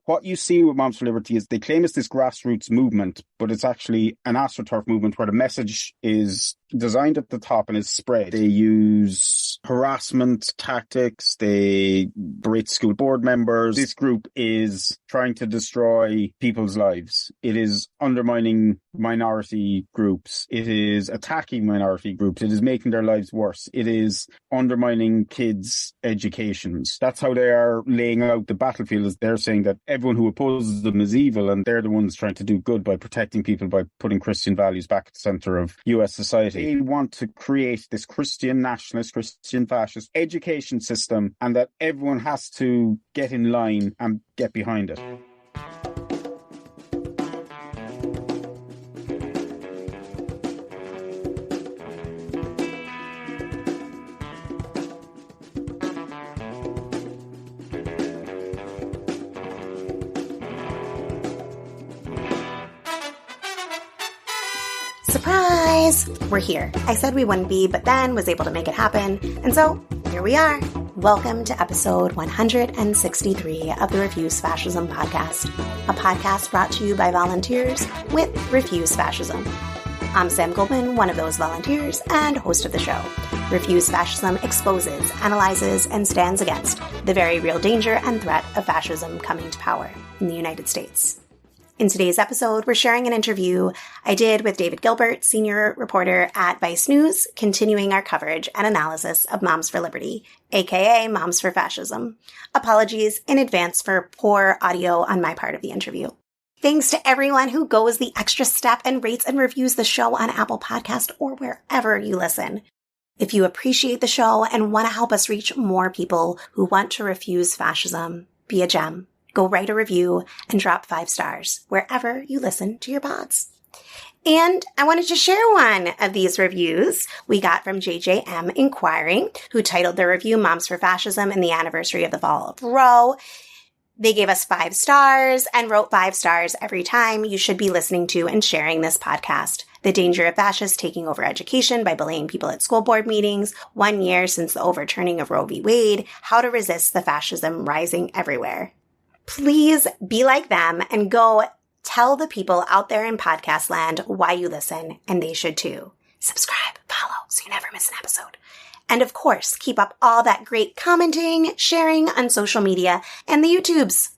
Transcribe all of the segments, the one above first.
what you see with Moms for Liberty is they claim it's this grassroots movement, but it's actually an AstroTurf movement where the message is designed at the top and is spread. They use harassment tactics. They berate school board members. This group is trying to destroy people's lives. It is undermining minority groups. It is attacking minority groups. It is making their lives worse. It is undermining kids' educations. That's how they are laying out the battlefield. Is they're saying that everyone who opposes them is evil, and they're the ones trying to do good by protecting people, by putting Christian values back at the center of US society. They want to create this Christian nationalist, Christian fascist education system, and that everyone has to get in line and get behind it. Surprise! We're here. I said we wouldn't be, but then was able to make it happen. And so, here we are. Welcome to episode 163 of the Refuse Fascism podcast, a podcast brought to you by volunteers with Refuse Fascism. I'm Sam Goldman, one of those volunteers and host of the show. Refuse Fascism exposes, analyzes, and stands against the very real danger and threat of fascism coming to power in the United States. In today's episode, we're sharing an interview I did with David Gilbert, senior reporter at Vice News, continuing our coverage and analysis of Moms for Liberty, aka Moms for Fascism. Apologies in advance for poor audio on my part of the interview. Thanks to everyone who goes the extra step and rates and reviews the show on Apple Podcast or wherever you listen. If you appreciate the show and want to help us reach more people who want to refuse fascism, be a gem. Go write a review and drop 5 stars wherever you listen to your pods. And I wanted to share one of these reviews we got from JJM Inquiring, who titled their review Moms for Fascism and the Anniversary of the Fall of Roe. They gave us 5 stars and wrote 5 stars every time you should be listening to and sharing this podcast. The danger of fascists taking over education by bullying people at school board meetings, 1 year since the overturning of Roe v. Wade, how to resist the fascism rising everywhere. Please be like them and go tell the people out there in podcast land why you listen, and they should too. Subscribe, follow, so you never miss an episode. And of course, keep up all that great commenting, sharing on social media, and the YouTubes.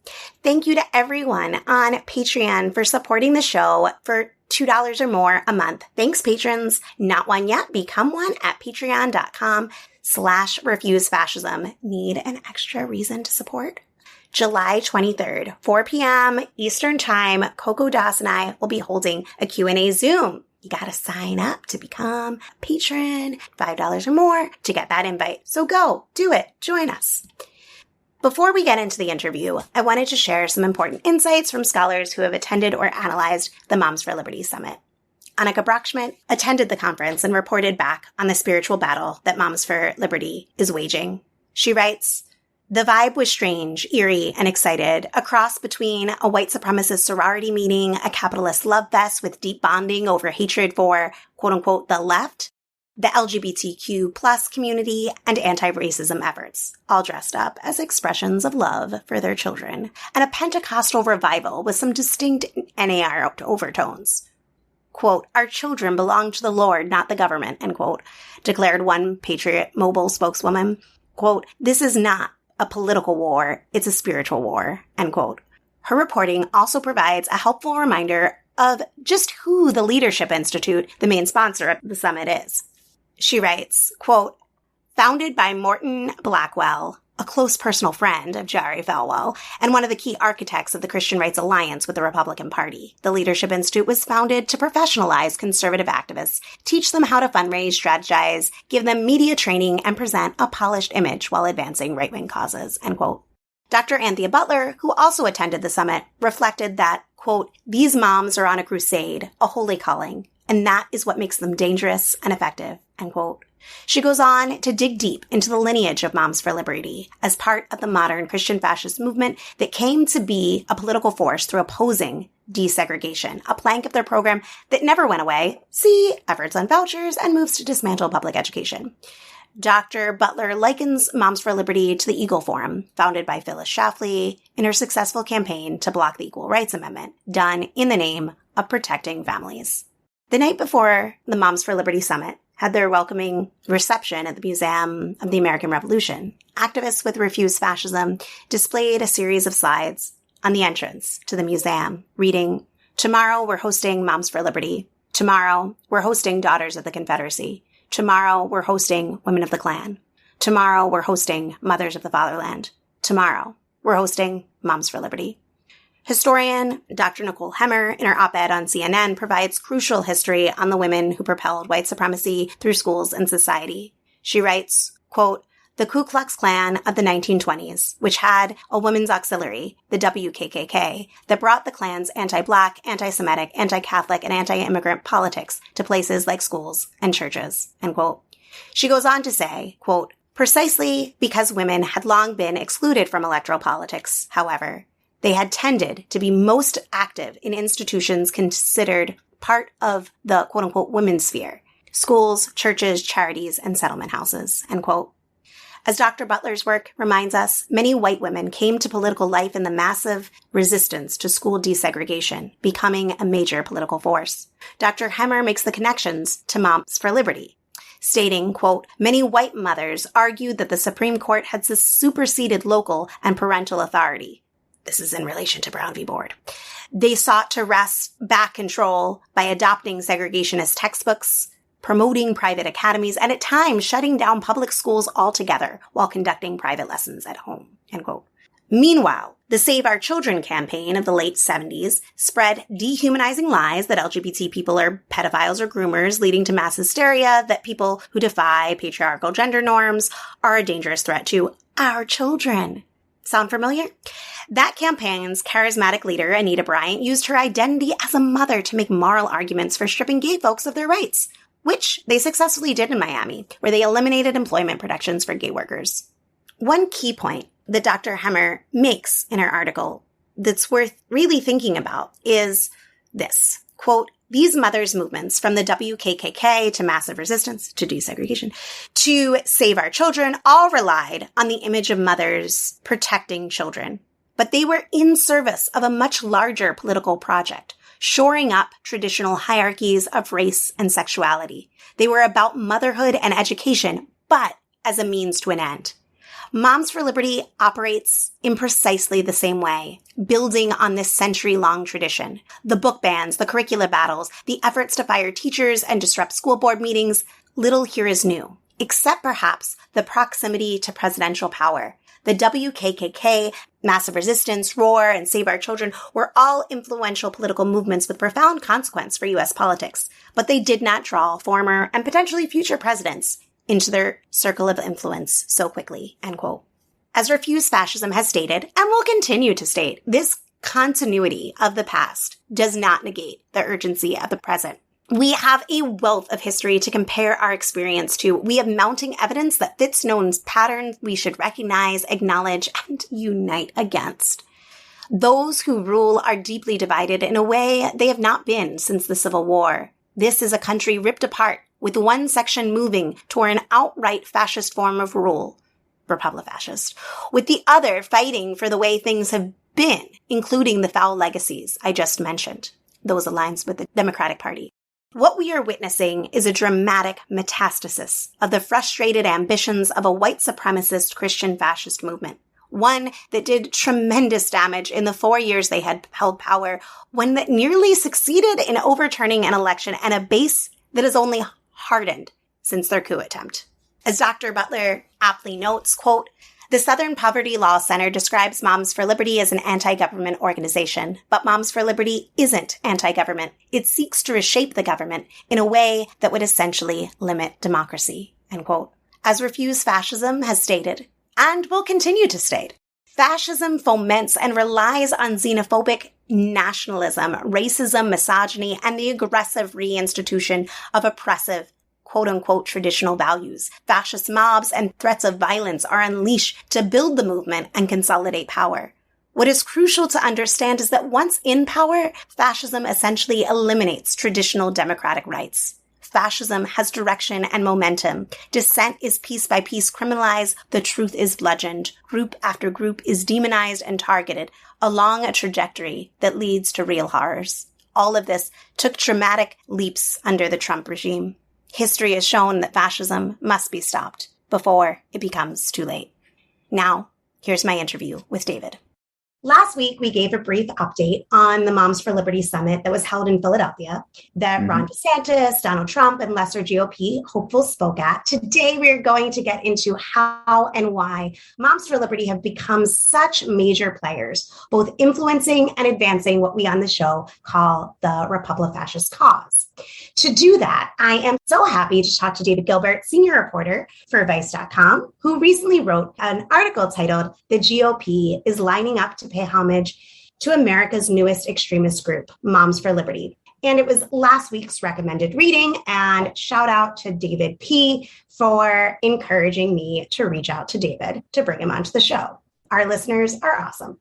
Thank you to everyone on Patreon for supporting the show for $2 or more a month. Thanks, patrons. Not one yet? Become one at patreon.com/refusefascism. Need an extra reason to support? July 23rd, 4 p.m. Eastern Time, Coco Das and I will be holding a Q&A Zoom. You gotta sign up to become a patron, $5 or more to get that invite. So go, do it, join us. Before we get into the interview, I wanted to share some important insights from scholars who have attended or analyzed the Moms for Liberty Summit. Annika Brockschmidt attended the conference and reported back on the spiritual battle that Moms for Liberty is waging. She writes, "The vibe was strange, eerie, and excited, a cross between a white supremacist sorority meeting, a capitalist love fest with deep bonding over hatred for, quote-unquote, the left, the LGBTQ plus community, and anti-racism efforts, all dressed up as expressions of love for their children, and a Pentecostal revival with some distinct NAR overtones. Quote, our children belong to the Lord, not the government, end quote, declared one Patriot Mobile spokeswoman. Quote, this is not a political war, it's a spiritual war, end quote. Her reporting also provides a helpful reminder of just who the Leadership Institute, the main sponsor of the summit, is. She writes, quote, founded by Morton Blackwell, a close personal friend of Jerry Falwell, and one of the key architects of the Christian Rights Alliance with the Republican Party. The Leadership Institute was founded to professionalize conservative activists, teach them how to fundraise, strategize, give them media training, and present a polished image while advancing right-wing causes, end quote. Dr. Anthea Butler, who also attended the summit, reflected that, quote, these moms are on a crusade, a holy calling, and that is what makes them dangerous and effective, end quote. She goes on to dig deep into the lineage of Moms for Liberty as part of the modern Christian fascist movement that came to be a political force through opposing desegregation, a plank of their program that never went away. See efforts on vouchers and moves to dismantle public education. Dr. Butler likens Moms for Liberty to the Eagle Forum, founded by Phyllis Schlafly in her successful campaign to block the Equal Rights Amendment, done in the name of protecting families. The night before the Moms for Liberty Summit had their welcoming reception at the Museum of the American Revolution, activists with Refuse Fascism displayed a series of slides on the entrance to the museum, reading, "Tomorrow we're hosting Moms for Liberty. Tomorrow we're hosting Daughters of the Confederacy. Tomorrow we're hosting Women of the Klan. Tomorrow we're hosting Mothers of the Fatherland. Tomorrow we're hosting Moms for Liberty." Historian Dr. Nicole Hemmer, in her op-ed on CNN, provides crucial history on the women who propelled white supremacy through schools and society. She writes, quote, "The Ku Klux Klan of the 1920s, which had a women's auxiliary, the WKKK, that brought the Klan's anti-Black, anti-Semitic, anti-Catholic, and anti-immigrant politics to places like schools and churches," end quote. She goes on to say, quote, "Precisely because women had long been excluded from electoral politics, however, they had tended to be most active in institutions considered part of the quote-unquote women's sphere, schools, churches, charities, and settlement houses," end quote. As Dr. Butler's work reminds us, many white women came to political life in the massive resistance to school desegregation, becoming a major political force. Dr. Hemmer makes the connections to Moms for Liberty, stating, quote, "Many white mothers argued that the Supreme Court had superseded local and parental authority." This is in relation to Brown v. Board. "They sought to wrest back control by adopting segregationist textbooks, promoting private academies, and at times shutting down public schools altogether while conducting private lessons at home," end quote. Meanwhile, the Save Our Children campaign of the late 70s spread dehumanizing lies that LGBT people are pedophiles or groomers, leading to mass hysteria that people who defy patriarchal gender norms are a dangerous threat to our children. Sound familiar? That campaign's charismatic leader, Anita Bryant, used her identity as a mother to make moral arguments for stripping gay folks of their rights, which they successfully did in Miami, where they eliminated employment protections for gay workers. One key point that Dr. Hemmer makes in her article that's worth really thinking about is this, quote, "These mothers' movements, from the WKKK to massive resistance to desegregation to Save Our Children, all relied on the image of mothers protecting children. But they were in service of a much larger political project, shoring up traditional hierarchies of race and sexuality. They were about motherhood and education, but as a means to an end. Moms for Liberty operates in precisely the same way, building on this century-long tradition. The book bans, the curricula battles, the efforts to fire teachers and disrupt school board meetings, little here is new, except perhaps the proximity to presidential power. The WKKK, Massive Resistance, Roar, and Save Our Children were all influential political movements with profound consequence for U.S. politics, but they did not draw former and potentially future presidents into their circle of influence so quickly," end quote. As Refuse Fascism has stated, and will continue to state, this continuity of the past does not negate the urgency of the present. We have a wealth of history to compare our experience to. We have mounting evidence that fits known patterns we should recognize, acknowledge, and unite against. Those who rule are deeply divided in a way they have not been since the Civil War. This is a country ripped apart, with one section moving toward an outright fascist form of rule, Republic-fascist, with the other fighting for the way things have been, including the foul legacies I just mentioned. Those aligns with the Democratic Party. What we are witnessing is a dramatic metastasis of the frustrated ambitions of a white supremacist Christian fascist movement. One that did tremendous damage in the 4 years they had held power, one that nearly succeeded in overturning an election, and a base that has only hardened since their coup attempt. As Dr. Butler aptly notes, quote, "The Southern Poverty Law Center describes Moms for Liberty as an anti-government organization, but Moms for Liberty isn't anti-government. It seeks to reshape the government in a way that would essentially limit democracy," end quote. As Refuse Fascism has stated, and will continue to state, fascism foments and relies on xenophobic nationalism, racism, misogyny, and the aggressive reinstitution of oppressive, quote-unquote, traditional values. Fascist mobs and threats of violence are unleashed to build the movement and consolidate power. What is crucial to understand is that once in power, fascism essentially eliminates traditional democratic rights. fascism has direction and momentum. Dissent is piece by piece criminalized. The truth is bludgeoned. Group after group is demonized and targeted along a trajectory that leads to real horrors. All of this took dramatic leaps under the Trump regime. History has shown that fascism must be stopped before it becomes too late. Now, here's my interview with David. Last week, we gave a brief update on the Moms for Liberty Summit that was held in Philadelphia that Ron DeSantis, Donald Trump, and lesser GOP hopefuls spoke at. Today, we're going to get into how and why Moms for Liberty have become such major players, both influencing and advancing what we on the show call the Republic Fascist cause. To do that, I am so happy to talk to David Gilbert, senior reporter for Vice.com, who recently wrote an article titled "The GOP is Lining Up to Pay Homage to America's Newest Extremist Group, Moms for Liberty." And it was last week's recommended reading, and shout out to David P. for encouraging me to reach out to David to bring him onto the show. Our listeners are awesome.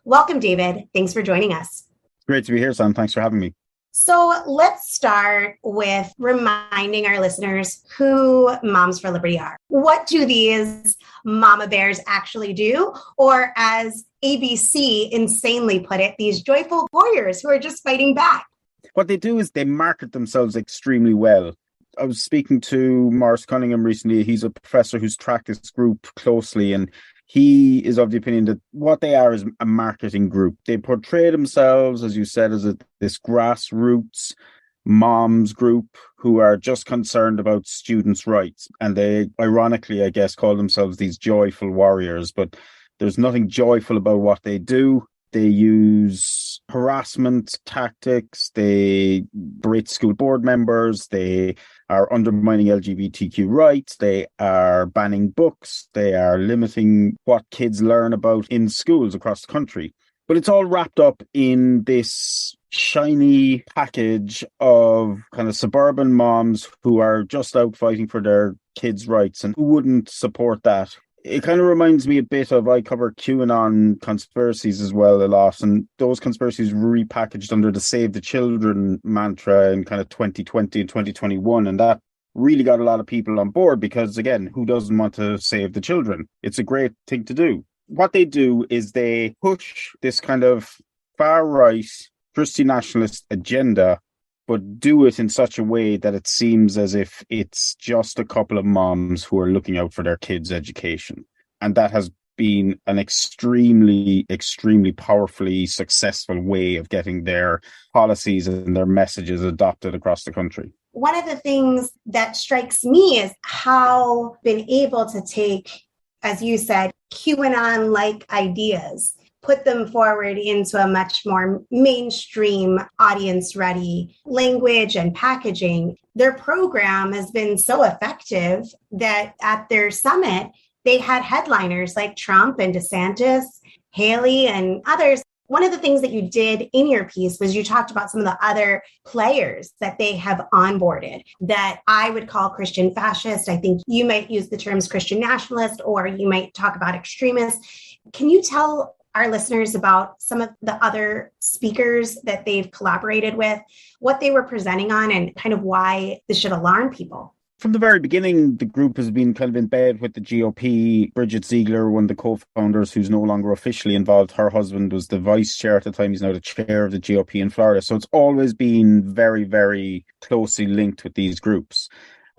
Welcome, David. Thanks for joining us. Great to be here, Sam. Thanks for having me. So let's start with reminding our listeners who Moms for Liberty are. What do these mama bears actually do? Or as ABC insanely put it, these joyful warriors who are just fighting back. What they do is they market themselves extremely well. I was speaking to Maurice Cunningham recently. He's a professor who's tracked this group closely, and he is of the opinion that what they are is a marketing group. They portray themselves, as you said, as this grassroots moms group who are just concerned about students' rights. And they, ironically, I guess, call themselves these joyful warriors. But there's nothing joyful about what they do. They use harassment tactics. They berate school board members. They are undermining LGBTQ rights. They are banning books. They are limiting what kids learn about in schools across the country. But it's all wrapped up in this shiny package of kind of suburban moms who are just out fighting for their kids' rights. And who wouldn't support that? It kind of reminds me a bit of, I cover QAnon conspiracies as well a lot, and those conspiracies were repackaged under the Save the Children mantra in kind of 2020 and 2021, and that really got a lot of people on board because, again, who doesn't want to save the children? It's a great thing to do. What they do is they push this kind of far-right Christian nationalist agenda, but do it in such a way that it seems as if it's just a couple of moms who are looking out for their kids' education. And that has been an extremely, extremely powerfully successful way of getting their policies and their messages adopted across the country. One of the things that strikes me is how been able to take, as you said, QAnon-like ideas, put them forward into a much more mainstream, audience-ready language and packaging. Their program has been so effective that at their summit, they had headliners like Trump and DeSantis, Haley, and others. One of the things that you did in your piece was you talked about some of the other players that they have onboarded that I would call Christian fascist. I think you might use the terms Christian nationalist, or you might talk about extremists. Can you tell our listeners about some of the other speakers that they've collaborated with, what they were presenting on, and kind of why this should alarm people? From the very beginning, the group has been kind of in bed with the GOP. Bridget Ziegler, one of the co-founders who's no longer officially involved, her husband was the vice chair at the time. He's now the chair of the GOP in Florida. So it's always been very, very closely linked with these groups.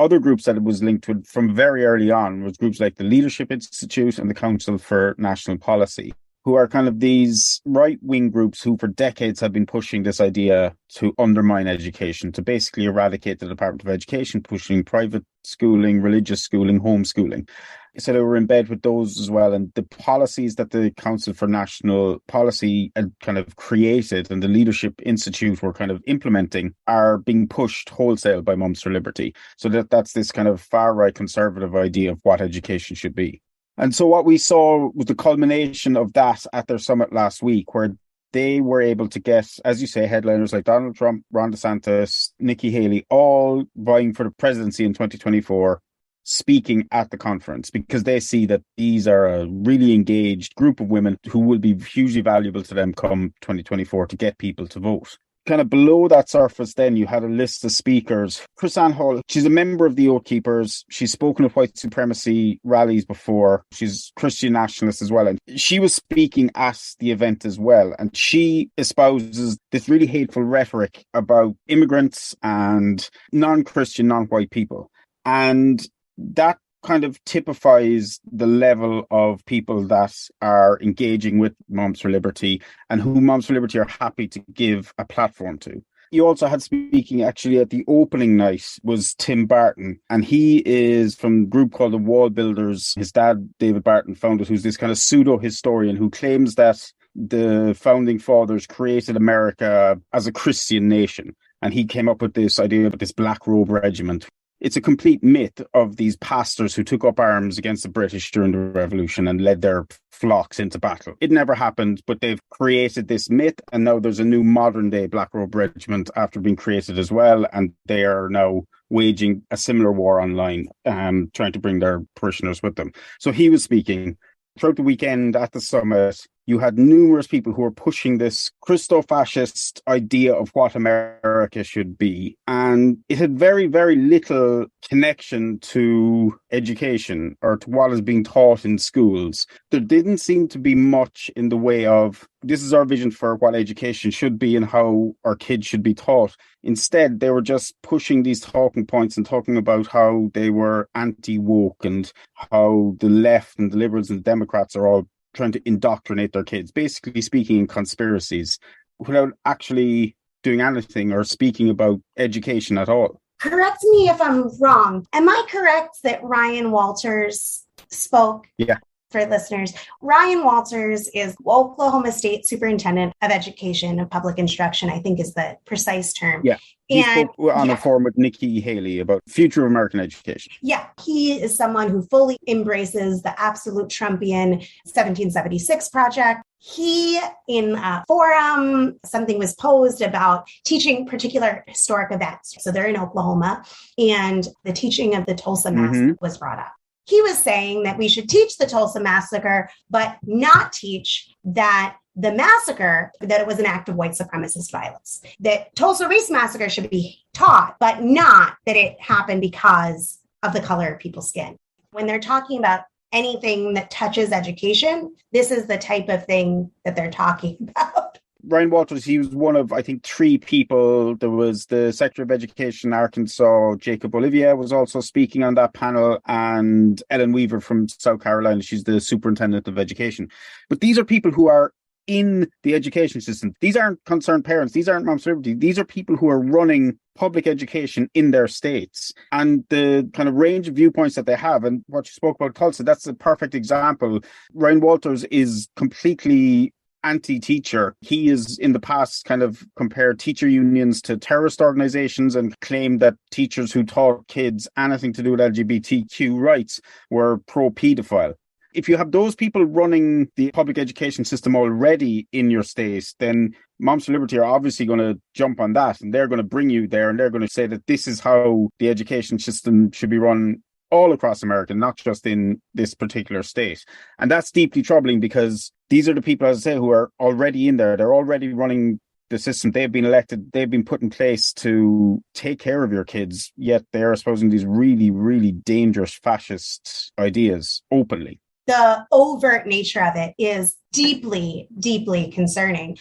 Other groups that it was linked with from very early on was groups like the Leadership Institute and the Council for National Policy, who are kind of these right-wing groups who for decades have been pushing this idea to undermine education, to basically eradicate the Department of Education, pushing private schooling, religious schooling, homeschooling. So they were in bed with those as well. And the policies that the Council for National Policy had kind of created and the Leadership Institute were kind of implementing are being pushed wholesale by Moms for Liberty. So that's this kind of far-right conservative idea of what education should be. And so what we saw was the culmination of that at their summit last week, where they were able to get, as you say, headliners like Donald Trump, Ron DeSantis, Nikki Haley, all vying for the presidency in 2024, speaking at the conference, because they see that these are a really engaged group of women who will be hugely valuable to them come 2024 to get people to vote. kind of below that surface, then you had a list of speakers. Chrisanne Hall, she's a member of the Oath Keepers. She's spoken at white supremacy rallies before. She's Christian nationalist as well. And she was speaking at the event as well. And she espouses this really hateful rhetoric about immigrants and non-Christian, non-white people. And that kind of typifies the level of people that are engaging with Moms for Liberty and who Moms for Liberty are happy to give a platform to. You also had speaking actually at the opening night was Tim Barton, and he is from a group called the Wall Builders. His dad, David Barton, founded, who's this kind of pseudo-historian who claims that the founding fathers created America as a Christian nation. And he came up with this idea of this Black Robe Regiment. It's a complete myth of these pastors who took up arms against the British during the Revolution and led their flocks into battle. It never happened, but they've created this myth, and now there's a new modern-day Black Robe Regiment after being created as well, and they are now waging a similar war online, trying to bring their parishioners with them. So he was speaking. Throughout the weekend at the summit, you had numerous people who were pushing this Christo-fascist idea of what America should be. And it had very, very little connection to education or to what is being taught in schools. There didn't seem to be much in the way of, this is our vision for what education should be and how our kids should be taught. Instead, they were just pushing these talking points and talking about how they were anti-woke and how the left and the liberals and the Democrats are all trying to indoctrinate their kids, basically speaking in conspiracies without actually doing anything or speaking about education at all. Correct me if I'm wrong. Am I correct that Ryan Walters spoke? Yeah. For listeners, Ryan Walters is Oklahoma State Superintendent of Education of Public Instruction, I think is the precise term. Yeah. He spoke on a forum with Nikki Haley about future of American education. Yeah, he is someone who fully embraces the absolute Trumpian 1776 project. He, in a forum, something was posed about teaching particular historic events. So they're in Oklahoma, and the teaching of the Tulsa Massacre was brought up. He was saying that we should teach the Tulsa Massacre, but not teach that the massacre, that it was an act of white supremacist violence. That Tulsa Race Massacre should be taught, but not that it happened because of the color of people's skin. When they're talking about anything that touches education, this is the type of thing that they're talking about. Ryan Walters, he was one of, I think, 3 people. There was the Secretary of Education in Arkansas, Jacob Olivia, was also speaking on that panel, and Ellen Weaver from South Carolina. She's the Superintendent of Education. But these are people who are in the education system. These aren't concerned parents. These aren't Moms for Liberty. These are people who are running public education in their states. And the kind of range of viewpoints that they have, and what you spoke about Tulsa, that's a perfect example. Ryan Walters is completely anti-teacher. He is in the past kind of compared teacher unions to terrorist organizations and claimed that teachers who taught kids anything to do with LGBTQ rights were pro-pedophile. If you have those people running the public education system already in your state, then Moms for Liberty are obviously going to jump on that, and they're going to bring you there, and they're going to say that this is how the education system should be run all across America, not just in this particular state. And that's deeply troubling, because these are the people, as I say, who are already in there. They're already running the system. They've been elected. They've been put in place to take care of your kids, yet they're espousing these really, really dangerous fascist ideas openly. The overt nature of it is deeply, deeply concerning.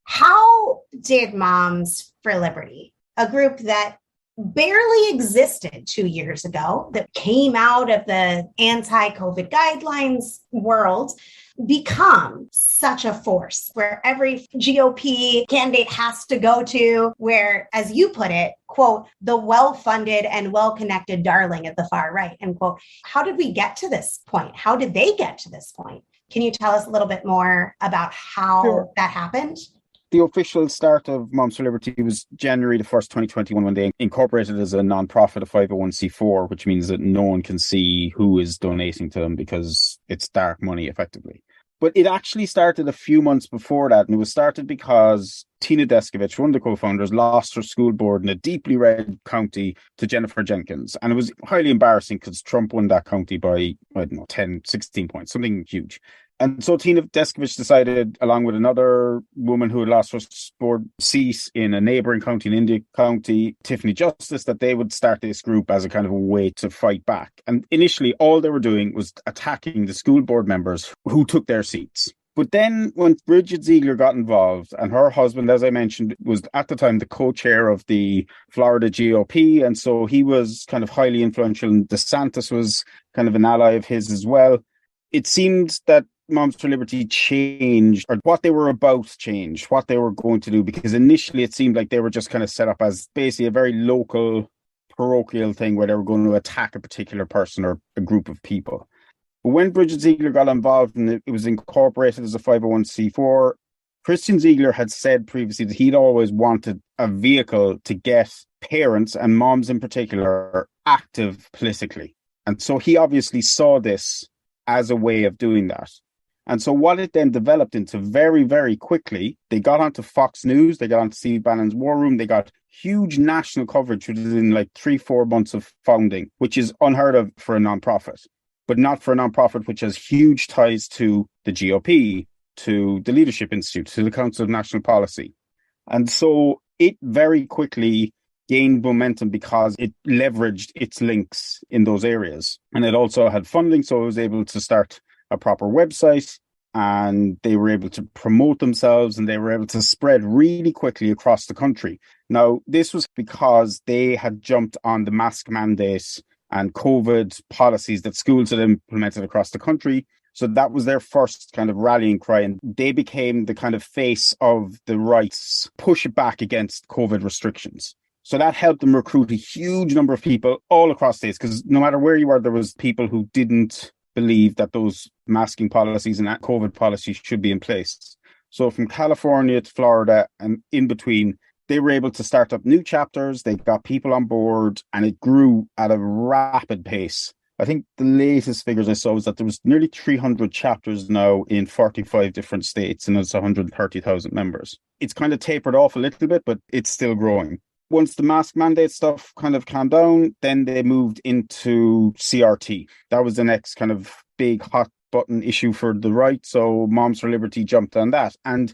How did Moms for Liberty, a group that barely existed 2 years ago, that came out of the anti-COVID guidelines world, become such a force where every GOP candidate has to go to, where, as you put it, quote, the well-funded and well-connected darling at the far right, end quote. How did we get to this point? How did they get to this point? Can you tell us a little bit more about how that happened? The official start of Moms for Liberty was January the 1st, 2021, when they incorporated as a non-profit, a 501c4, which means that no one can see who is donating to them because it's dark money, effectively. But it actually started a few months before that, and it was started because Tina Deskovich, one of the co-founders, lost her school board in a deeply red county to Jennifer Jenkins. And it was highly embarrassing because Trump won that county by, 10, 16 points, something huge. And so Tina Deskovich decided, along with another woman who had lost her board seat in a neighbouring county in India County, Tiffany Justice, that they would start this group as a kind of a way to fight back. And initially, all they were doing was attacking the school board members who took their seats. But then when Bridget Ziegler got involved, and her husband, as I mentioned, was at the time the co-chair of the Florida GOP, and so he was kind of highly influential, and DeSantis was kind of an ally of his as well. It seemed that Moms for Liberty changed, or what they were about changed, what they were going to do, because initially it seemed like they were just kind of set up as basically a very local, parochial thing where they were going to attack a particular person or a group of people. But when Bridget Ziegler got involved and it was incorporated as a 501c4, Christian Ziegler had said previously that he'd always wanted a vehicle to get parents, and moms in particular, active politically. And so he obviously saw this as a way of doing that. And so what it then developed into very, very quickly, they got onto Fox News, they got onto Steve Bannon's War Room, they got huge national coverage within like 3-4 months of founding, which is unheard of for a nonprofit, but not for a nonprofit which has huge ties to the GOP, to the Leadership Institute, to the Council of National Policy. And so it very quickly gained momentum because it leveraged its links in those areas. And it also had funding, so it was able to start a proper website, and they were able to promote themselves, and they were able to spread really quickly across the country. Now, this was because they had jumped on the mask mandates and COVID policies that schools had implemented across the country. So that was their first kind of rallying cry, and they became the kind of face of the right's push back against COVID restrictions. So that helped them recruit a huge number of people all across states, because no matter where you are, there was people who didn't believe that those masking policies and COVID policies should be in place. So from California to Florida and in between, they were able to start up new chapters. They got people on board, and it grew at a rapid pace. I think the latest figures I saw was that there was nearly 300 chapters now in 45 different states, and it's 130,000 members. It's kind of tapered off a little bit, but it's still growing. Once the mask mandate stuff kind of calmed down, then they moved into CRT. That was the next kind of big hot button issue for the right. So Moms for Liberty jumped on that. And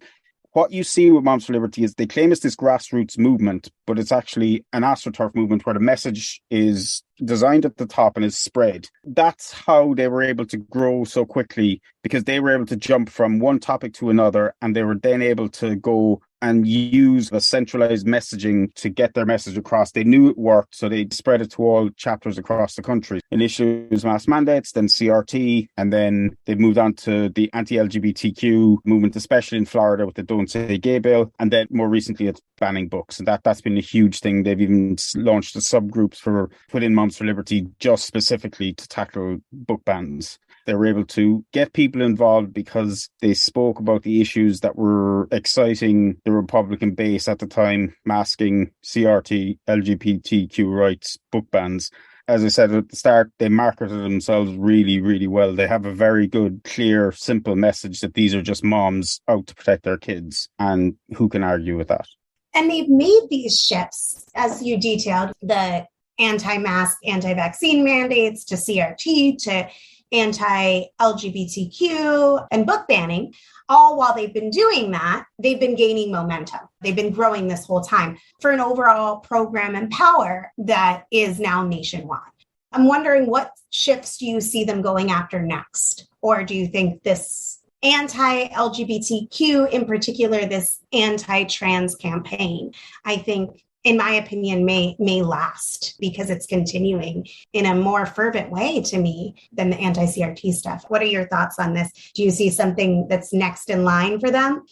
what you see with Moms for Liberty is they claim it's this grassroots movement, but it's actually an AstroTurf movement where the message is designed at the top and is spread. That's how they were able to grow so quickly, because they were able to jump from one topic to another, and they were then able to go and use a centralized messaging to get their message across. They knew it worked, so they spread it to all chapters across the country. Initially, it was mass mandates, then CRT, and then they moved on to the anti-LGBTQ movement, especially in Florida with the Don't Say Gay bill, and then more recently it's banning books, and that's been a huge thing. They've even launched the subgroups for within Moms for Liberty just specifically to tackle book bans. They were able to get people involved because they spoke about the issues that were exciting the Republican base at the time: masking, CRT, LGBTQ rights, book bans. As I said at the start, they marketed themselves really, really well. They have a very good, clear, simple message that these are just moms out to protect their kids. And who can argue with that? And they've made these shifts, as you detailed, the anti-mask, anti-vaccine mandates to CRT to anti-LGBTQ and book banning. All while they've been doing that, they've been gaining momentum. They've been growing this whole time for an overall program and power that is now nationwide. I'm wondering, what shifts do you see them going after next? Or do you think this anti-LGBTQ, in particular, this anti-trans campaign, I think, in my opinion, may last because it's continuing in a more fervent way to me than the anti-CRT stuff. What are your thoughts on this? Do you see something that's next in line for them?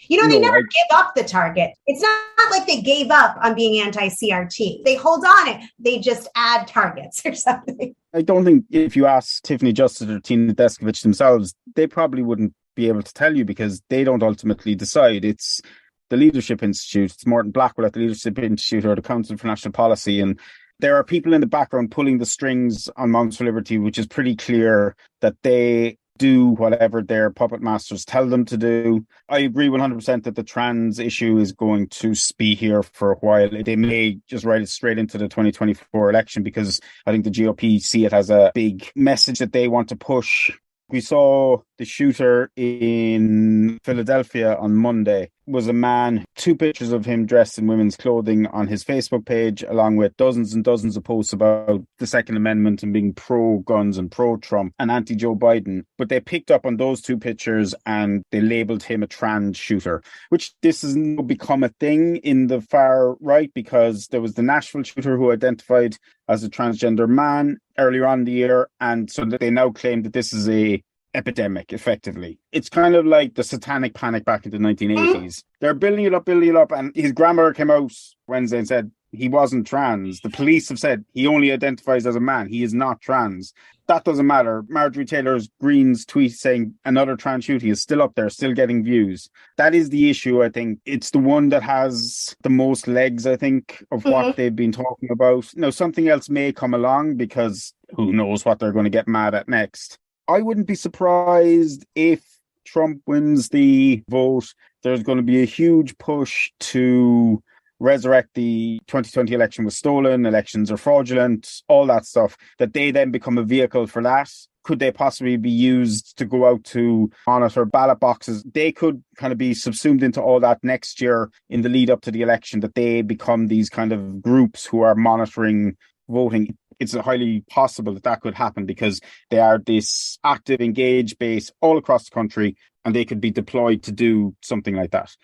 They never give up the target. It's not like they gave up on being anti-CRT. They hold on it. They just add targets or something. I don't think if you ask Tiffany Justice or Tina Deskovich themselves, they probably wouldn't be able to tell you, because they don't ultimately decide. It's the Leadership Institute. It's Morton Blackwell at the Leadership Institute or the Council for National Policy. And there are people in the background pulling the strings on Moms for Liberty, which is pretty clear that they do whatever their puppet masters tell them to do. I agree 100% that the trans issue is going to be here for a while. They may just write it straight into the 2024 election, because I think the GOP see it as a big message that they want to push. We saw the shooter in Philadelphia on Monday was a man, 2 pictures of him dressed in women's clothing on his Facebook page, along with dozens and dozens of posts about the Second Amendment and being pro-guns and pro-Trump and anti-Joe Biden. But they picked up on those 2 pictures and they labelled him a trans shooter, which this has now become a thing in the far right, because there was the Nashville shooter who identified as a transgender man earlier on in the year, and so they now claim that this is a epidemic, effectively. It's kind of like the satanic panic back in the 1980s. They're building it up, and his grandmother came out Wednesday and said he wasn't trans. The police have said he only identifies as a man. He is not trans. That doesn't matter. Marjorie Taylor Greene's tweet saying another trans shooting is still up there, still getting views. That is the issue, I think. It's the one that has the most legs, I think, of what they've been talking about. Now, something else may come along, because who knows what they're going to get mad at next. I wouldn't be surprised if Trump wins the vote. There's going to be a huge push to resurrect the 2020 election was stolen, elections are fraudulent, all that stuff, that they then become a vehicle for that. Could they possibly be used to go out to monitor ballot boxes? They could kind of be subsumed into all that next year in the lead up to the election, that they become these kind of groups who are monitoring voting. It's highly possible that that could happen, because they are this active, engaged base all across the country, and they could be deployed to do something like that.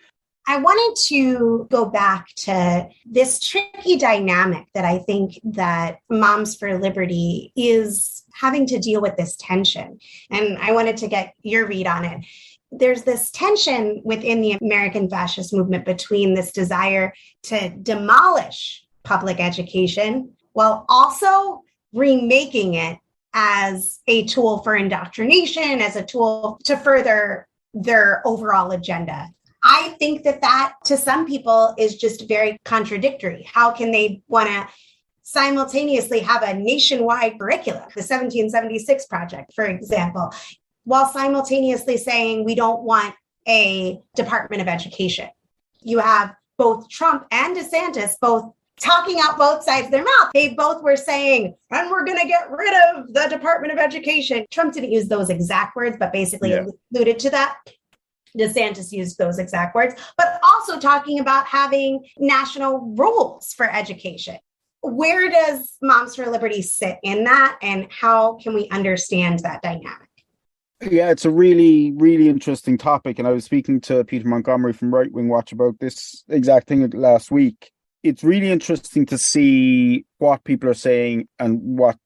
I wanted to go back to this tricky dynamic that I think that Moms for Liberty is having to deal with, this tension. And I wanted to get your read on it. There's this tension within the American fascist movement between this desire to demolish public education while also remaking it as a tool for indoctrination, as a tool to further their overall agenda. I think that to some people is just very contradictory. How can they want to simultaneously have a nationwide curriculum, the 1776 Project, for example, while simultaneously saying we don't want a Department of Education? You have both Trump and DeSantis both talking out both sides of their mouth. They both were saying, and we're going to get rid of the Department of Education. Trump didn't use those exact words, but basically alluded to that. DeSantis used those exact words, but also talking about having national rules for education. Where does Moms for Liberty sit in that, and how can we understand that dynamic? Yeah, it's a really, really interesting topic. And I was speaking to Peter Montgomery from Right Wing Watch about this exact thing last week. It's really interesting to see what people are saying and what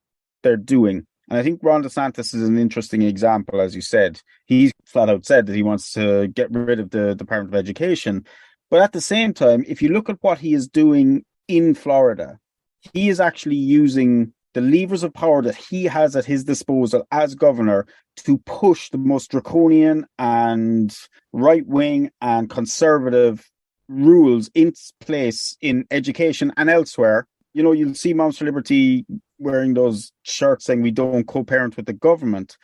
they're doing. And I think Ron DeSantis is an interesting example, as you said. He's flat out said that he wants to get rid of the Department of Education. But at the same time, if you look at what he is doing in Florida, he is actually using the levers of power that he has at his disposal as governor to push the most draconian and right-wing and conservative rules in place in education and elsewhere. You know, you'll see Moms for Liberty wearing those shirts saying we don't co-parent with the government.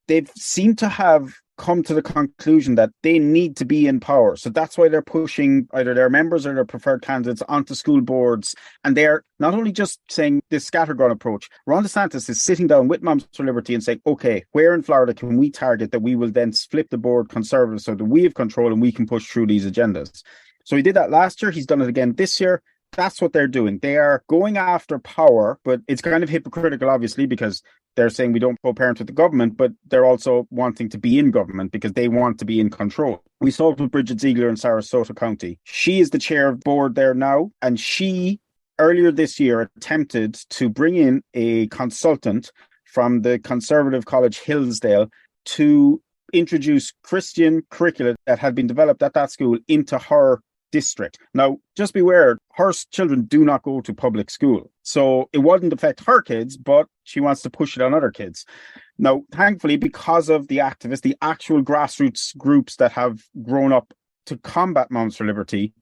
They've seemed to have come to the conclusion that they need to be in power. So that's why they're pushing either their members or their preferred candidates onto school boards. And they're not only just saying this scattergun approach. Ron DeSantis is sitting down with Moms for Liberty and saying, okay, where in Florida can we target that we will then flip the board conservative so that we have control and we can push through these agendas. So he did that last year. He's done it again this year. That's what they're doing. They are going after power, but it's kind of hypocritical, obviously, because they're saying we don't co-parent with the government, but they're also wanting to be in government because they want to be in control. We saw it with Bridget Ziegler in Sarasota County. She is the chair of the board there now, and she, earlier this year, attempted to bring in a consultant from the Conservative College Hillsdale to introduce Christian curricula that had been developed at that school into her district. Now, just beware, her children do not go to public school. So it wouldn't affect her kids, but she wants to push it on other kids. Now, thankfully, because of the activists, the actual grassroots groups that have grown up to combat Moms for Liberty,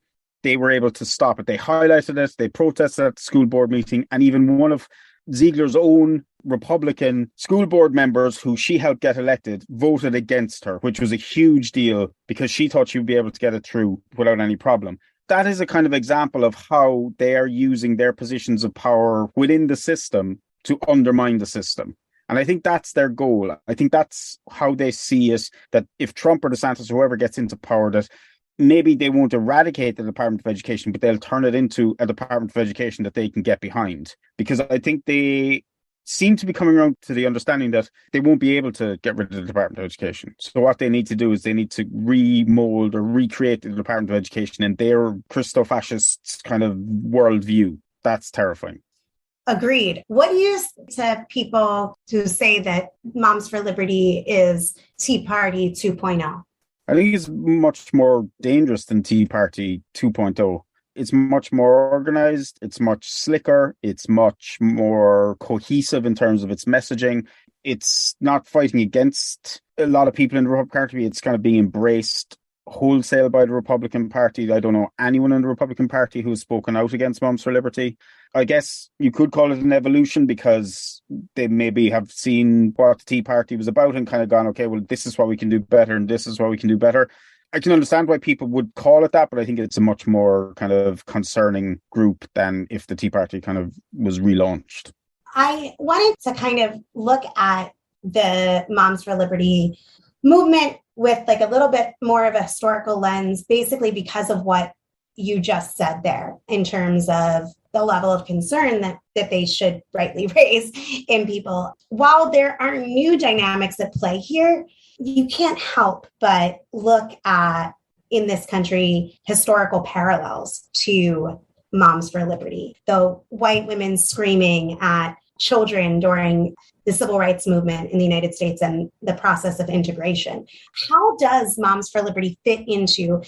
they were able to stop it. They highlighted it, they protested at the school board meeting, and even one of Ziegler's own Republican school board members who she helped get elected voted against her, which was a huge deal because she thought she would be able to get it through without any problem. That is a kind of example of how they are using their positions of power within the system to undermine the system. And I think that's their goal. I think that's how they see it, that if Trump or DeSantis or whoever gets into power, that maybe they won't eradicate the Department of Education, but they'll turn it into a Department of Education that they can get behind. Because I think they seem to be coming around to the understanding that they won't be able to get rid of the Department of Education. So what they need to do is they need to remold or recreate the Department of Education in their Christo-fascist kind of worldview. That's terrifying. Agreed. What do you say to people who say that Moms for Liberty is Tea Party 2.0? I think it's much more dangerous than Tea Party 2.0. It's much more organized. It's much slicker. It's much more cohesive in terms of its messaging. It's not fighting against a lot of people in the Republican Party. It's kind of being embraced wholesale by the Republican Party. I don't know anyone in the Republican Party who's spoken out against Moms for Liberty. I guess you could call it an evolution because they maybe have seen what the Tea Party was about and kind of gone, okay, well, this is what we can do better and this is what we can do better. I can understand why people would call it that, but I think it's a much more kind of concerning group than if the Tea Party kind of was relaunched. I wanted to kind of look at the Moms for Liberty movement with like a little bit more of a historical lens, basically because of what you just said there in terms of the level of concern that they should rightly raise in people. While there are new dynamics at play here, you can't help but look at, in this country, historical parallels to Moms for Liberty. The white women screaming at children during the civil rights movement in the United States and the process of integration. How does Moms for Liberty fit into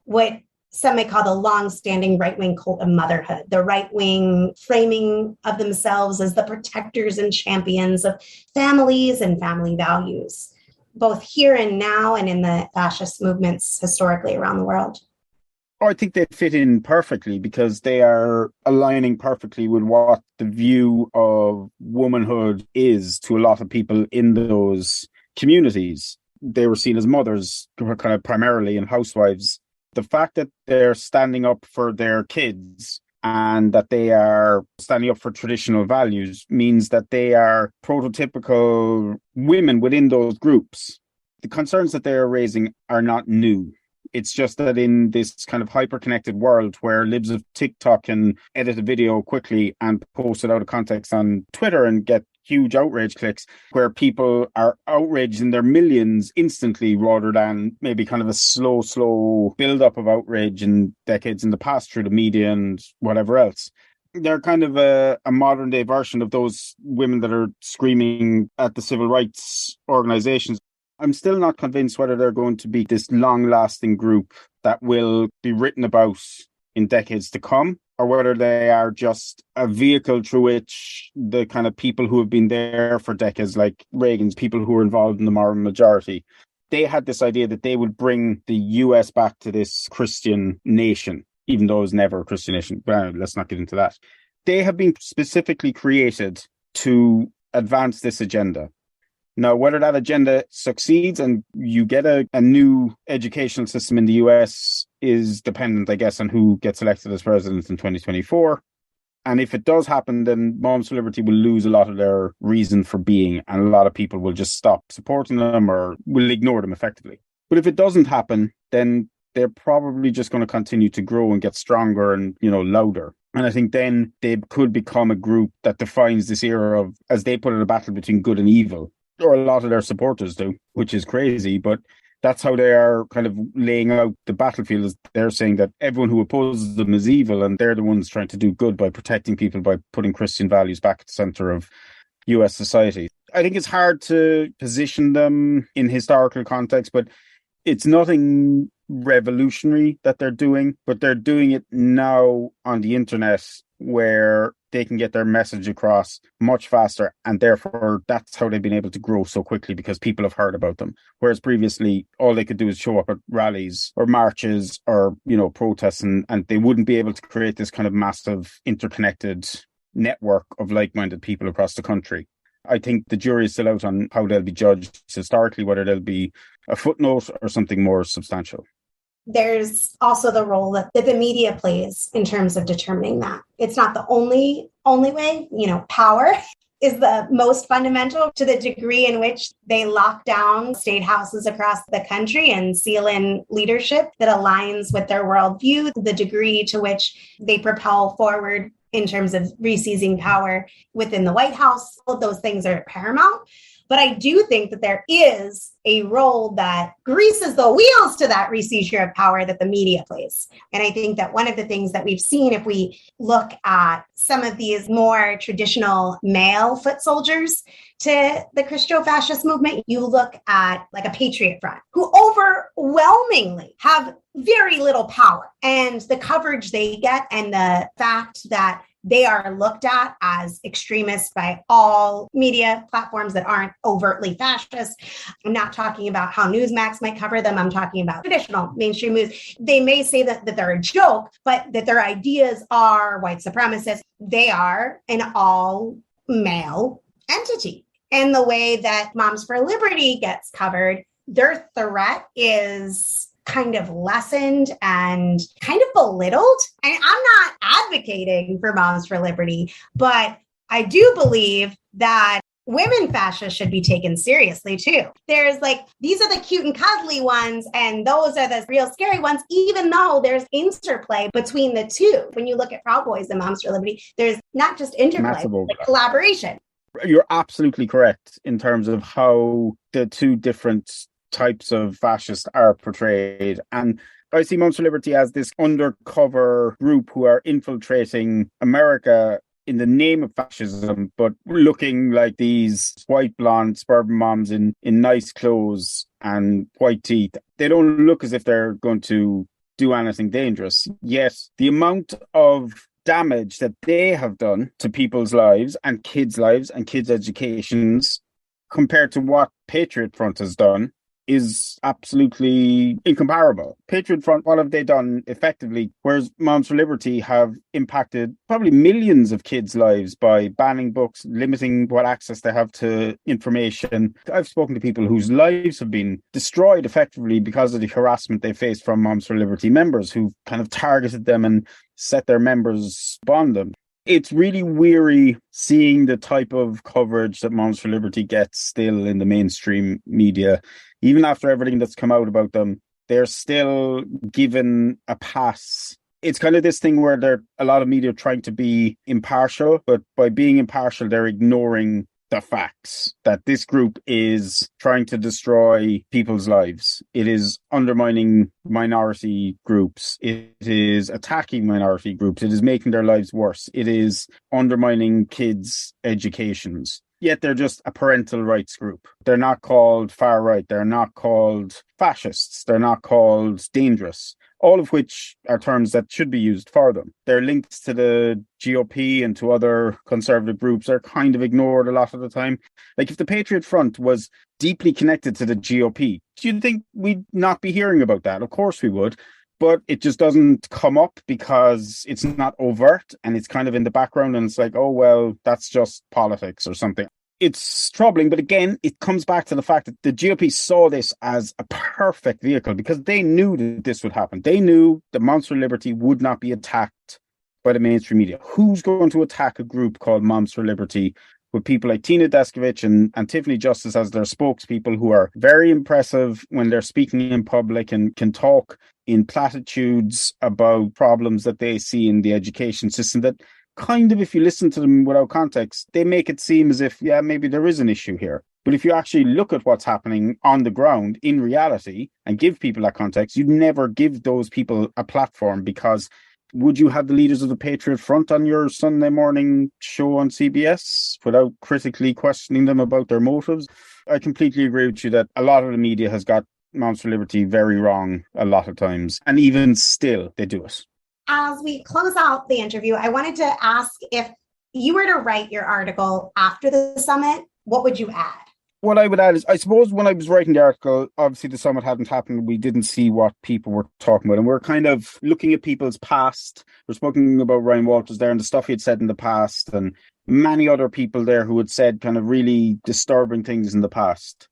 what some may call the long-standing right-wing cult of motherhood, the right-wing framing of themselves as the protectors and champions of families and family values, both here and now and in the fascist movements historically around the world? I think they fit in perfectly because they are aligning perfectly with what the view of womanhood is to a lot of people in those communities. They were seen as mothers, kind of primarily, and housewives. The fact that they're standing up for their kids and that they are standing up for traditional values means that they are prototypical women within those groups. The concerns that they are raising are not new. It's just that in this kind of hyper-connected world where libs of TikTok can edit a video quickly and post it out of context on Twitter and get huge outrage clicks, where people are outraged in their millions instantly rather than maybe kind of a slow build-up of outrage in decades in the past through the media and whatever else. They're kind of a modern-day version of those women that are screaming at the civil rights organizations. I'm still not convinced whether they're going to be this long-lasting group that will be written about in decades to come, or whether they are just a vehicle through which the kind of people who have been there for decades, like Reagan's, people who were involved in the moral majority, they had this idea that they would bring the US back to this Christian nation, even though it was never a Christian nation. Well, let's not get into that. They have been specifically created to advance this agenda. Now, whether that agenda succeeds and you get a new educational system in the US is dependent, I guess, on who gets elected as president in 2024. And if it does happen, then Moms for Liberty will lose a lot of their reason for being, and a lot of people will just stop supporting them or will ignore them effectively. But if it doesn't happen, then they're probably just going to continue to grow and get stronger and, louder. And I think then they could become a group that defines this era of, as they put it, a battle between good and evil. Or a lot of their supporters do, which is crazy, but that's how they are kind of laying out the battlefield. Is they're saying that everyone who opposes them is evil, and they're the ones trying to do good by protecting people, by putting Christian values back at the center of US society. I think it's hard to position them in historical context, but it's nothing revolutionary that they're doing, but they're doing it now on the internet where they can get their message across much faster, and therefore that's how they've been able to grow so quickly, because people have heard about them. Whereas previously, all they could do is show up at rallies or marches or, protests, and they wouldn't be able to create this kind of massive interconnected network of like-minded people across the country. I think the jury is still out on how they'll be judged historically, whether they'll be a footnote or something more substantial. There's also the role that the media plays in terms of determining that. It's not the only way, power is the most fundamental to the degree in which they lock down state houses across the country and seal in leadership that aligns with their worldview, the degree to which they propel forward in terms of reseizing power within the White House. All of those things are paramount. But I do think that there is a role that greases the wheels to that reseizure of power that the media plays. And I think that one of the things that we've seen, if we look at some of these more traditional male foot soldiers to the Christo-fascist movement, you look at like a Patriot Front, who overwhelmingly have very little power. And the coverage they get and the fact that they are looked at as extremists by all media platforms that aren't overtly fascist. I'm not talking about how Newsmax might cover them. I'm talking about traditional mainstream news. They may say that they're a joke, but that their ideas are white supremacist. They are an all-male entity. And the way that Moms for Liberty gets covered, their threat is kind of lessened and kind of belittled. And I'm not advocating for Moms for Liberty, but I do believe that women fascists should be taken seriously too. There's like, these are the cute and cuddly ones, and those are the real scary ones, even though there's interplay between the two. When you look at Proud Boys and Moms for Liberty, there's not just interplay, but collaboration. You're absolutely correct in terms of how the two different types of fascists are portrayed. And I see Moms for Liberty as this undercover group who are infiltrating America in the name of fascism, but looking like these white blonde suburban moms in nice clothes and white teeth. They don't look as if they're going to do anything dangerous. Yet the amount of damage that they have done to people's lives and kids' educations compared to what Patriot Front has done is absolutely incomparable. Patriot Front, what have they done effectively? Whereas Moms for Liberty have impacted probably millions of kids' lives by banning books, limiting what access they have to information. I've spoken to people whose lives have been destroyed effectively because of the harassment they faced from Moms for Liberty members who've kind of targeted them and set their members on them. It's really weary seeing the type of coverage that Moms for Liberty gets still in the mainstream media. Even after everything that's come out about them, they're still given a pass. It's kind of this thing where a lot of media trying to be impartial, but by being impartial, they're ignoring the facts that this group is trying to destroy people's lives. It is undermining minority groups. It is attacking minority groups. It is making their lives worse. It is undermining kids' educations. Yet they're just a parental rights group. They're not called far right. They're not called fascists. They're not called dangerous. All of which are terms that should be used for them. Their links to the GOP and to other conservative groups are kind of ignored a lot of the time. Like if the Patriot Front was deeply connected to the GOP, do you think we'd not be hearing about that? Of course we would. But it just doesn't come up because it's not overt and it's kind of in the background and it's like, oh, well, that's just politics or something. It's troubling, but again, it comes back to the fact that the GOP saw this as a perfect vehicle because they knew that this would happen. They knew that Moms for Liberty would not be attacked by the mainstream media. Who's going to attack a group called Moms for Liberty with people like Tina Descovich and Tiffany Justice as their spokespeople who are very impressive when they're speaking in public and can talk in platitudes about problems that they see in the education system that kind of, if you listen to them without context, they make it seem as if, yeah, maybe there is an issue here. But if you actually look at what's happening on the ground in reality and give people that context, you'd never give those people a platform because would you have the leaders of the Patriot Front on your Sunday morning show on CBS without critically questioning them about their motives? I completely agree with you that a lot of the media has got Moms for Liberty very wrong a lot of times. And even still, they do it. As we close out the interview, I wanted to ask if you were to write your article after the summit, what would you add? What I would add is, I suppose when I was writing the article, obviously the summit hadn't happened. We didn't see what people were talking about. And we're kind of looking at people's past. We're speaking about Ryan Walters there and the stuff he had said in the past and many other people there who had said kind of really disturbing things in the past.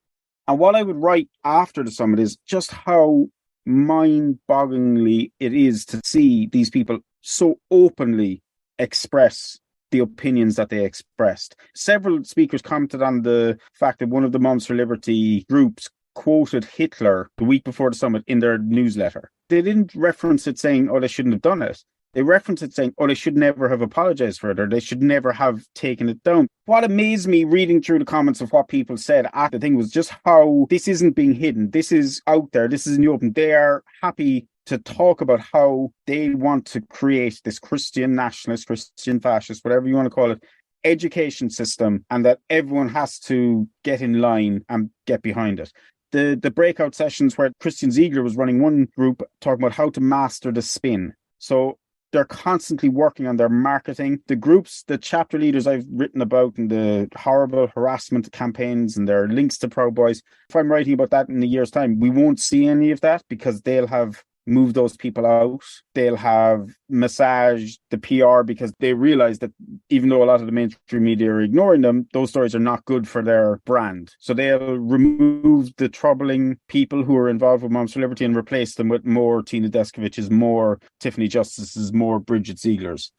And what I would write after the summit is just how mind-bogglingly it is to see these people so openly express the opinions that they expressed. Several speakers commented on the fact that one of the Moms for Liberty groups quoted Hitler the week before the summit in their newsletter. They didn't reference it saying, oh, they shouldn't have done it. They referenced it saying, oh, they should never have apologized for it, or they should never have taken it down. What amazed me reading through the comments of what people said at the thing was just how this isn't being hidden. This is out there. This is in the open. They are happy to talk about how they want to create this Christian nationalist, Christian fascist, whatever you want to call it, education system, and that everyone has to get in line and get behind it. The breakout sessions where Christian Ziegler was running one group talking about how to master the spin. So they're constantly working on their marketing. The groups, the chapter leaders I've written about and the horrible harassment campaigns and their links to Proud Boys, if I'm writing about that in a year's time, we won't see any of that because they'll have moved those people out. They'll have massaged the PR because they realize that even though a lot of the mainstream media are ignoring them, those stories are not good for their brand. So they'll remove the troubling people who are involved with Moms for Liberty and replace them with more Tina Deskovich's, more Tiffany Justice's, more Bridget Ziegler's.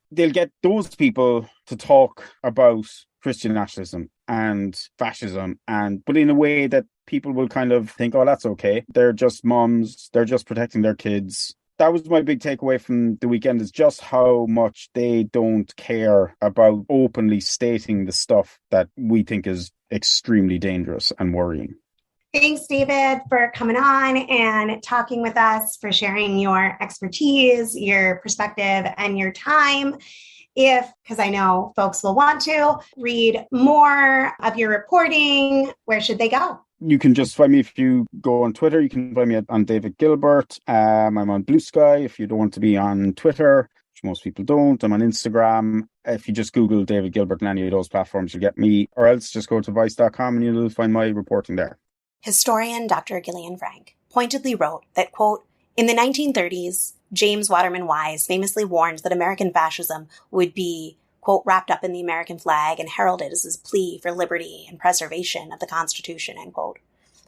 They'll get those people to talk about Christian nationalism and fascism, but in a way that people will kind of think, oh, that's okay. They're just moms. They're just protecting their kids. That was my big takeaway from the weekend, is just how much they don't care about openly stating the stuff that we think is extremely dangerous and worrying. Thanks, David, for coming on and talking with us, for sharing your expertise, your perspective, and your time. Because I know folks will want to read more of your reporting, where should they go? You can just find me if you go on Twitter. You can find me on David Gilbert. I'm on Blue Sky if you don't want to be on Twitter, which most people don't. I'm on Instagram. If you just Google David Gilbert on any of those platforms, you'll get me. Or else just go to vice.com and you'll find my reporting there. Historian Dr. Gillian Frank pointedly wrote that, quote, in the 1930s, James Waterman Wise famously warned that American fascism would be, quote, wrapped up in the American flag and heralded as his plea for liberty and preservation of the Constitution, end quote.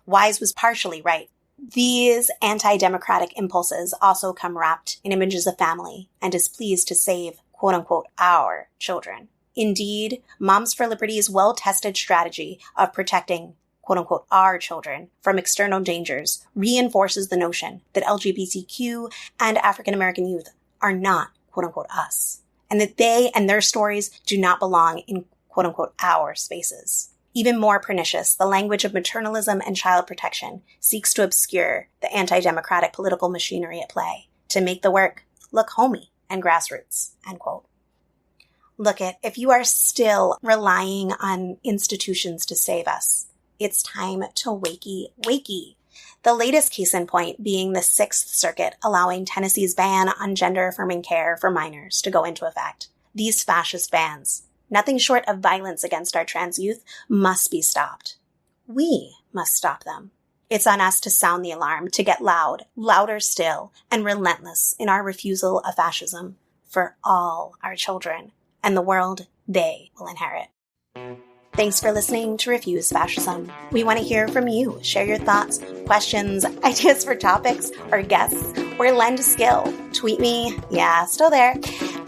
Wise was partially right. These anti-democratic impulses also come wrapped in images of family and his pleas to save, quote unquote, our children. Indeed, Moms for Liberty's well-tested strategy of protecting, quote unquote, our children from external dangers reinforces the notion that LGBTQ and African American youth are not, quote unquote, us, and that they and their stories do not belong in, quote unquote, our spaces. Even more pernicious, the language of maternalism and child protection seeks to obscure the anti-democratic political machinery at play to make the work look homey and grassroots, end quote. Look it, if you are still relying on institutions to save us, it's time to wakey. The latest case in point being the Sixth Circuit allowing Tennessee's ban on gender-affirming care for minors to go into effect. These fascist bans, nothing short of violence against our trans youth, must be stopped. We must stop them. It's on us to sound the alarm, to get loud, louder still, and relentless in our refusal of fascism for all our children and the world they will inherit. Thanks for listening to Refuse Fascism. We want to hear from you. Share your thoughts, questions, ideas for topics or guests, or lend a skill. Tweet me, still there,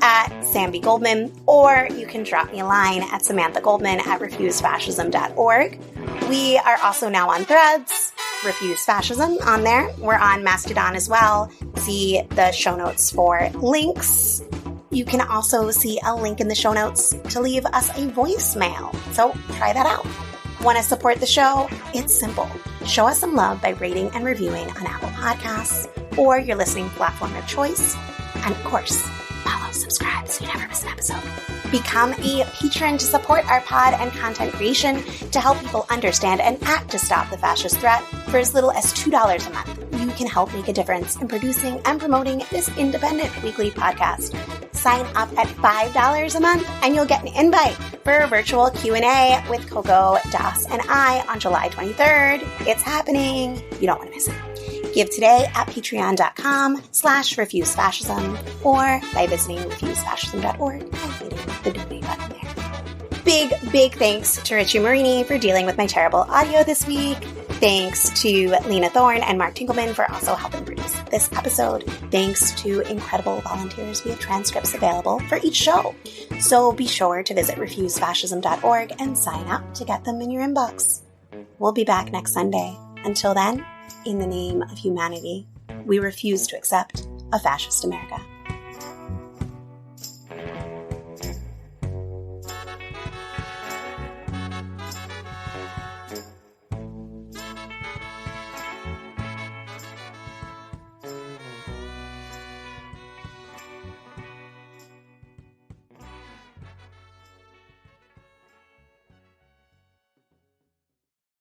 at samanthagoldman, or you can drop me a line at samanthagoldman@refusefascism.org. We are also now on Threads, Refuse Fascism on there. We're on Mastodon as well. See the show notes for links. You can also see a link in the show notes to leave us a voicemail. So try that out. Want to support the show? It's simple. Show us some love by rating and reviewing on Apple Podcasts or your listening platform of choice. And of course, follow, subscribe so you never miss an episode. Become a patron to support our pod and content creation to help people understand and act to stop the fascist threat for as little as $2 a month. You can help make a difference in producing and promoting this independent weekly podcast. Sign up at $5 a month and you'll get an invite for a virtual Q&A with Coco, Das, and I on July 23rd. It's happening. You don't want to miss it. Give today at patreon.com/refusefascism or by visiting refusefascism.org and hitting the donate button there. Big thanks to Richie Marini for dealing with my terrible audio this week. Thanks to Lena Thorne and Mark Tinkleman for also helping produce this episode. Thanks to incredible volunteers, we have transcripts available for each show. So be sure to visit refusefascism.org and sign up to get them in your inbox. We'll be back next Sunday. Until then, in the name of humanity, we refuse to accept a fascist America.